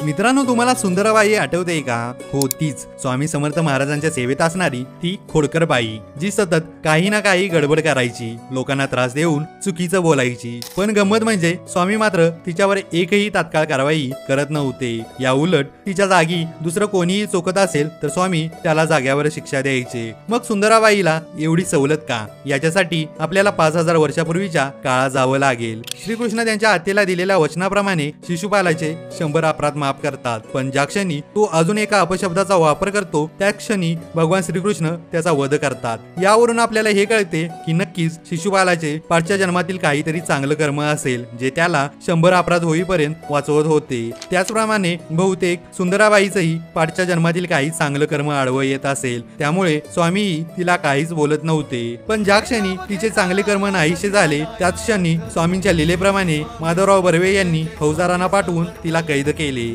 मित्रांनो, तुम्हाला सुंदराबाई आठवते का? हो, तीच स्वामी समर्थ महाराजांच्या सेवेत असणारी ती खोडकर बाई, जी सतत काही ना काही गडबड करायची, लोकांना त्रास देऊन चुकीचं बोलायची। पण गंमत म्हणजे स्वामी मात्र तिच्यावर एकही तात्काळ कारवाई करत नव्हते। या उलट तिच्या जागी दुसरं कोणीही चुकत असेल तर स्वामी त्याला जाग्यावर शिक्षा द्यायचे। मग सुंदराबाईला एवढी सवलत का? याच्यासाठी आपल्याला 5000 वर्षापूर्वीच्या काळात जावं लागेल। श्रीकृष्ण त्यांच्या आत्याला दिलेल्या वचनाप्रमाणे शिशुपालाचे 100 अपराध माफ करतात, पण ज्या क्षणी तो अजून एका अपशब्दाचा वापर करतो त्या क्षणी भगवान श्रीकृष्ण त्याचा वध करतात। यावरून आपल्याला हे कळते की नक्कीच शिशुपालाचे पाठच्या जन्मातील काहीतरी चांगलं कर्म असेल, जे त्याला 100 अपराध होईपर्यंत वाचवत होते। त्याचप्रमाणे बहुतेक सुंदराबाईचंही पाठच्या जन्मातील काही चांगलं कर्म आडवं येत असेल, त्यामुळे स्वामीही तिला काहीच बोलत नव्हते। पण ज्या क्षणी तिचे चांगले कर्म नाहीसे झाले त्याच क्षणी स्वामींच्या लीलेप्रमाणे माधवराव बर्वे यांनी फौजदारांना पाठवून तिला कैद केले।